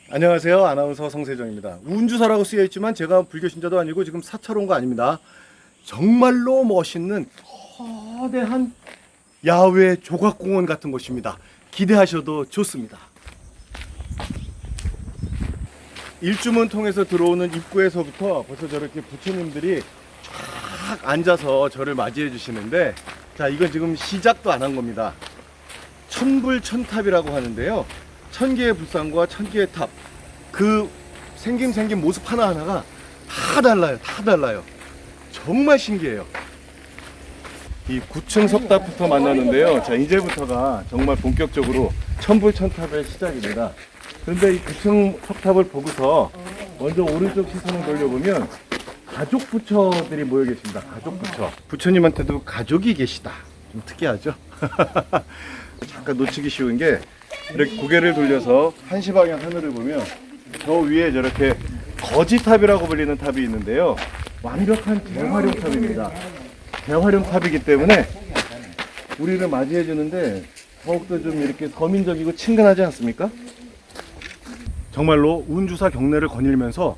안녕하세요. 아나운서 성세정입니다. 운주사라고 쓰여있지만 제가 불교신자도 아니고 지금 사찰 온 거 아닙니다. 정말로 멋있는 거대한 야외 조각공원 같은 곳입니다. 기대하셔도 좋습니다. 일주문 통해서 들어오는 입구에서부터 벌써 저렇게 부처님들이 쫙 앉아서 저를 맞이해 주시는데, 자, 이건 지금 시작도 안 한 겁니다. 천불천탑이라고 하는데요. 1000개의 불상과 1000개의 탑, 그 생긴 모습 하나하나가 다 달라요. 다 달라요. 정말 신기해요. 이 9층 석탑부터 만나는데요. 자, 이제부터가 정말 본격적으로 천불천탑의 시작입니다. 그런데 이 9층 석탑을 보고서 먼저 오른쪽 시선을 돌려보면 가족 부처들이 모여 계십니다. 가족 부처. 부처님한테도 가족이 계시다. 좀 특이하죠? 잠깐 놓치기 쉬운 게, 이렇게 고개를 돌려서 한시 방향 하늘을 보면 저 위에 저렇게 거지탑이라고 불리는 탑이 있는데요. 완벽한 재활용 탑입니다. 재활용 탑이기 때문에 우리를 맞이해 주는데 더욱더 좀 이렇게 서민적이고 친근하지 않습니까? 정말로 운주사 경례를 거닐면서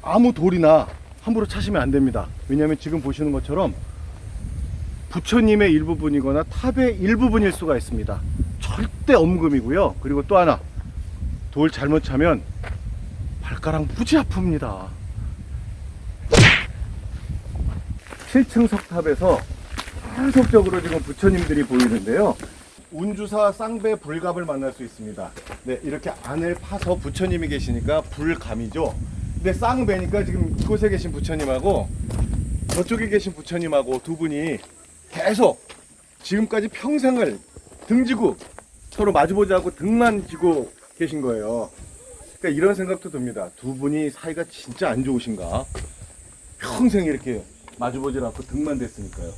아무 돌이나 함부로 차시면 안 됩니다. 왜냐하면 지금 보시는 것처럼 부처님의 일부분이거나 탑의 일부분일 수가 있습니다. 절대 엄금이고요. 그리고 또 하나, 돌 잘못 차면 발가락 무지 아픕니다. 7층 석탑에서 계속적으로 지금 부처님들이 보이는데요. 운주사 쌍배 불갑을 만날 수 있습니다. 네, 이렇게 안을 파서 부처님이 계시니까 불감이죠. 근데 쌍배니까 지금 이곳에 계신 부처님하고 저쪽에 계신 부처님하고 두 분이 계속 지금까지 평생을 등지고 서로 마주보지 않고 등만 지고 계신 거예요. 그러니까 이런 생각도 듭니다. 두 분이 사이가 진짜 안 좋으신가? 평생 이렇게 마주보지 않고 등만 댔으니까요.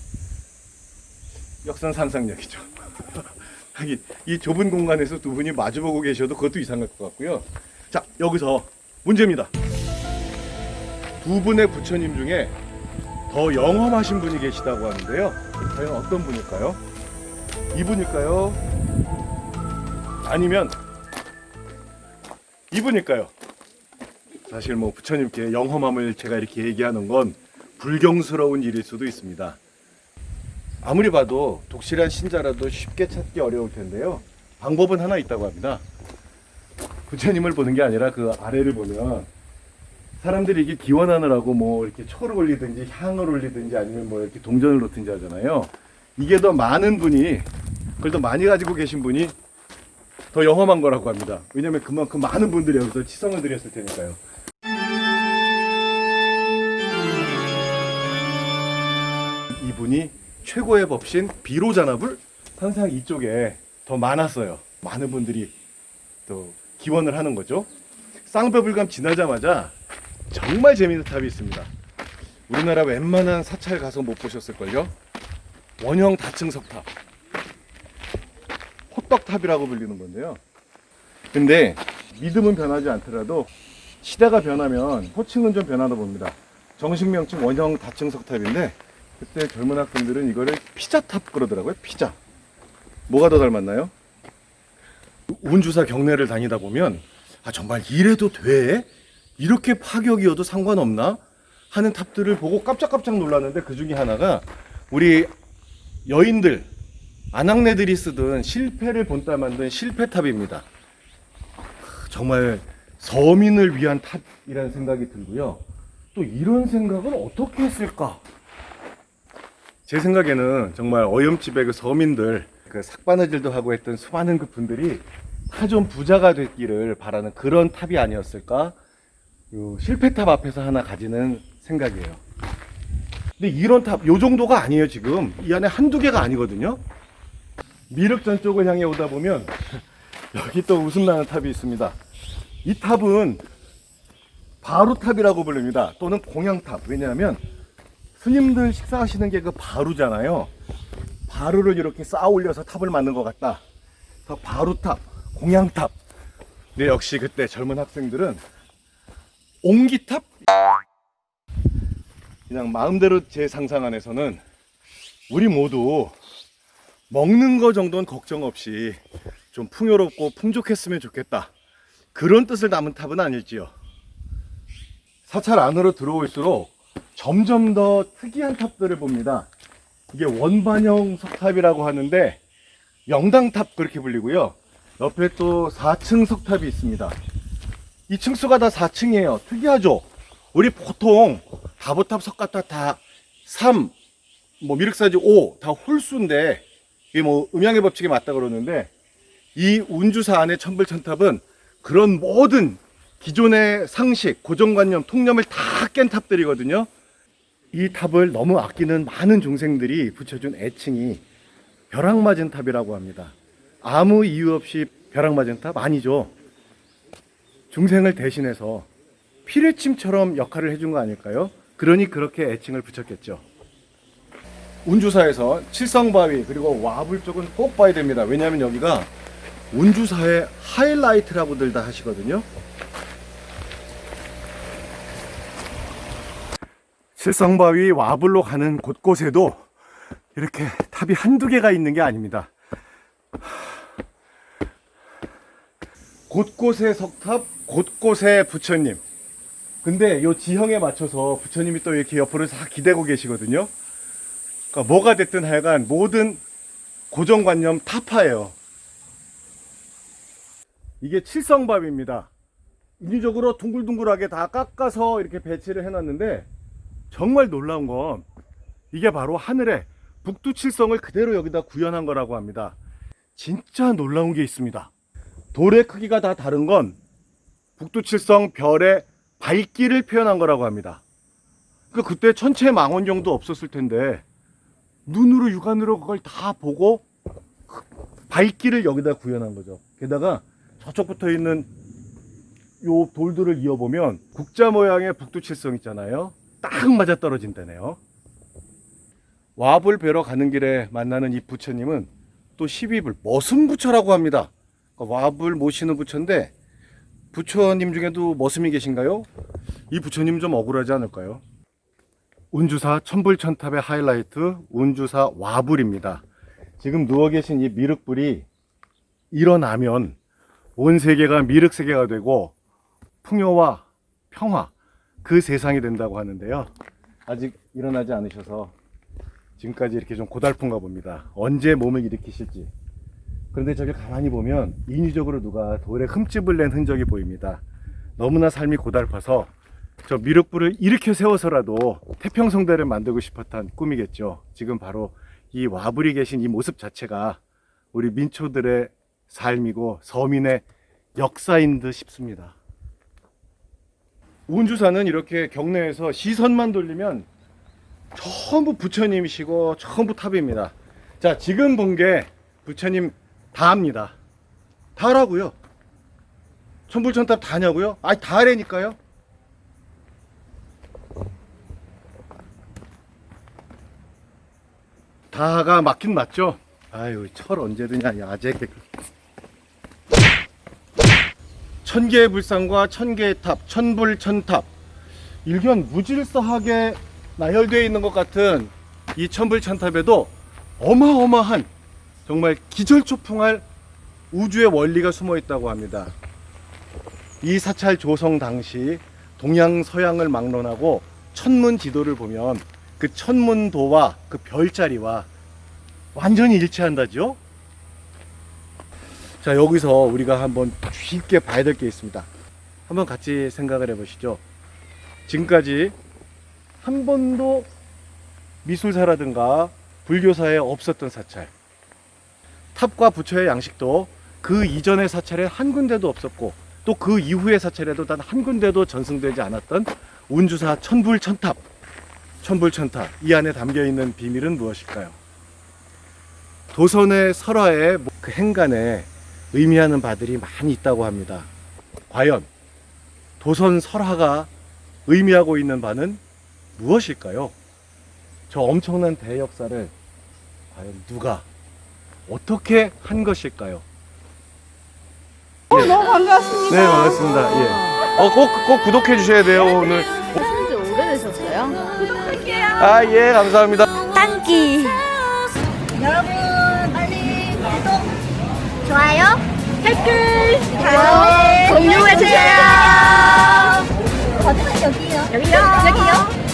역선상상력이죠. 하긴 이 좁은 공간에서 두 분이 마주보고 계셔도 그것도 이상할 것 같고요. 자, 여기서 문제입니다. 두 분의 부처님 중에 더 영험하신 분이 계시다고 하는데요. 과연 어떤 분일까요? 이분일까요? 아니면 이분일까요? 사실 뭐 부처님께 영험함을 제가 이렇게 얘기하는 건 불경스러운 일일 수도 있습니다. 아무리 봐도 독실한 신자라도 쉽게 찾기 어려울 텐데요. 방법은 하나 있다고 합니다. 부처님을 보는 게 아니라 그 아래를 보면 사람들이 이게 기원하느라고 뭐 이렇게 초를 올리든지 향을 올리든지 아니면 뭐 이렇게 동전을 놓든지 하잖아요. 이게 더 많은 분이, 그걸 더 많이 가지고 계신 분이 더 영험한 거라고 합니다. 왜냐면 그만큼 많은 분들이 여기서 치성을 드렸을 테니까요. 이분이 최고의 법신 비로자나불? 항상 이쪽에 더 많았어요. 많은 분들이 또 기원을 하는 거죠. 쌍배불감 지나자마자 정말 재미있는 탑이 있습니다. 우리나라 웬만한 사찰 가서 못 보셨을걸요? 원형 다층 석탑, 호떡탑이라고 불리는 건데요. 근데 믿음은 변하지 않더라도 시대가 변하면 호칭은 좀 변하다 봅니다. 정식 명칭 원형 다층 석탑인데, 그때 젊은 학생들은 이거를 피자탑 그러더라고요. 피자. 뭐가 더 닮았나요? 운주사 경례를 다니다 보면 아, 정말 이래도 돼? 이렇게 파격이어도 상관없나? 하는 탑들을 보고 깜짝깜짝 놀랐는데, 그 중에 하나가 우리 여인들, 아낙네들이 쓰던 실패를 본따 만든 실패탑입니다. 정말 서민을 위한 탑이라는 생각이 들고요. 또 이런 생각을 어떻게 했을까? 제 생각에는 정말 어염집의 그 서민들, 그 삭바느질도 하고 했던 수많은 그 분들이 다 좀 부자가 됐기를 바라는 그런 탑이 아니었을까? 요 실패탑 앞에서 하나 가지는 생각이에요. 근데 이런 탑, 요 정도가 아니에요. 지금 이 안에 한두 개가 아니거든요. 미륵전 쪽을 향해 오다 보면 여기 또 웃음나는 탑이 있습니다. 이 탑은 바루탑이라고 부릅니다. 또는 공양탑. 왜냐하면 스님들 식사하시는 게 그 바루잖아요. 바루를 이렇게 쌓아 올려서 탑을 만든 것 같다. 그래서 바루탑, 공양탑. 근데 역시 그때 젊은 학생들은 옹기탑? 그냥 마음대로 제 상상 안에서는 우리 모두 먹는 거 정도는 걱정 없이 좀 풍요롭고 풍족했으면 좋겠다. 그런 뜻을 담은 탑은 아닐지요. 사찰 안으로 들어올수록 점점 더 특이한 탑들을 봅니다. 이게 원반형 석탑이라고 하는데 명당탑 그렇게 불리고요. 옆에 또 4층 석탑이 있습니다. 이 층수가 다 4층이에요. 특이하죠? 우리 보통 다보탑, 석가탑 다 3, 뭐 미륵사지 5, 다 홀수인데 이게 뭐 음양의 법칙에 맞다 그러는데 이 운주사 안의 천불천탑은 그런 모든 기존의 상식, 고정관념, 통념을 다 깬 탑들이거든요. 이 탑을 너무 아끼는 많은 중생들이 붙여준 애칭이 벼락맞은 탑이라고 합니다. 아무 이유 없이 벼락맞은 탑 아니죠. 중생을 대신해서 피뢰침처럼 역할을 해준 거 아닐까요? 그러니 그렇게 애칭을 붙였겠죠. 운주사에서 칠성바위 그리고 와불 쪽은 꼭 봐야 됩니다. 왜냐하면 여기가 운주사의 하이라이트라고들 다 하시거든요. 칠성바위 와불로 가는 곳곳에도 이렇게 탑이 한두 개가 있는 게 아닙니다. 곳곳에 석탑, 곳곳에 부처님. 근데 이 지형에 맞춰서 부처님이 또 이렇게 옆으로 다 기대고 계시거든요. 그러니까 뭐가 됐든 하여간 모든 고정관념 타파예요. 이게 칠성밥입니다. 인위적으로 둥글둥글하게 다 깎아서 이렇게 배치를 해놨는데 정말 놀라운 건 이게 바로 하늘에 북두칠성을 그대로 여기다 구현한 거라고 합니다. 진짜 놀라운 게 있습니다. 돌의 크기가 다 다른 건 북두칠성 별의 밝기를 표현한 거라고 합니다. 그때 천체망원경도 없었을 텐데 눈으로 육안으로 그걸 다 보고 밝기를 여기다 구현한 거죠. 게다가 저쪽 붙어 있는 요 돌들을 이어보면 국자 모양의 북두칠성 있잖아요. 딱 맞아 떨어진다네요. 와불 뵈러 가는 길에 만나는 이 부처님은 또 12불 머슴부처라고 합니다. 와불 모시는 부처인데 부처님 중에도 머슴이 계신가요? 이 부처님 좀 억울하지 않을까요? 운주사 천불천탑의 하이라이트 운주사 와불입니다. 지금 누워 계신 이 미륵불이 일어나면 온 세계가 미륵 세계가 되고 풍요와 평화 그 세상이 된다고 하는데요. 아직 일어나지 않으셔서 지금까지 이렇게 좀 고달픈가 봅니다. 언제 몸을 일으키실지. 그런데 저기 가만히 보면 인위적으로 누가 돌에 흠집을 낸 흔적이 보입니다. 너무나 삶이 고달파서 저 미륵불을 일으켜 세워서라도 태평성대를 만들고 싶었던 꿈이겠죠. 지금 바로 이 와불이 계신 이 모습 자체가 우리 민초들의 삶이고 서민의 역사인 듯 싶습니다. 운주사는 이렇게 경내에서 시선만 돌리면 전부 부처님이시고 전부 탑입니다. 자, 지금 본 게 부처님 다입니다. 다라고요. 천불천탑 다냐고요? 아니 다래니까요. 다가 맞긴 맞죠. 아유, 철 언제 드냐 야제. 천개의 불상과 천개의 탑, 천불천탑. 일견 무질서하게 나열되어 있는 것 같은 이 천불천탑에도 어마어마한 정말 기절초풍할 우주의 원리가 숨어 있다고 합니다. 이 사찰 조성 당시 동양 서양을 막론하고 천문 지도를 보면 그 천문도와 그 별자리와 완전히 일치한다죠. 자, 여기서 우리가 한번 깊게 봐야 될 게 있습니다. 한번 같이 생각을 해보시죠. 지금까지 한 번도 미술사라든가 불교사에 없었던 사찰, 탑과 부처의 양식도 그 이전의 사찰에 한 군데도 없었고 또 그 이후의 사찰에도 단 한 군데도 전승되지 않았던 운주사 천불천탑. 천불천탑, 이 안에 담겨있는 비밀은 무엇일까요? 도선의 설화의 그 행간에 의미하는 바들이 많이 있다고 합니다. 과연 도선 설화가 의미하고 있는 바는 무엇일까요? 저 엄청난 대역사를 과연 누가 어떻게 한 것일까요? 너무 반갑습니다. 네, 반갑습니다. 예. 꼭 구독해 주셔야 돼요, 오늘. 하신 지 오래되셨어요? 구독할게요. 아, 예, 감사합니다. 땅기. 여러분 빨리 구독, 좋아요 댓글 다음에 공유해주세요. 거짓말 여기요. 여기요.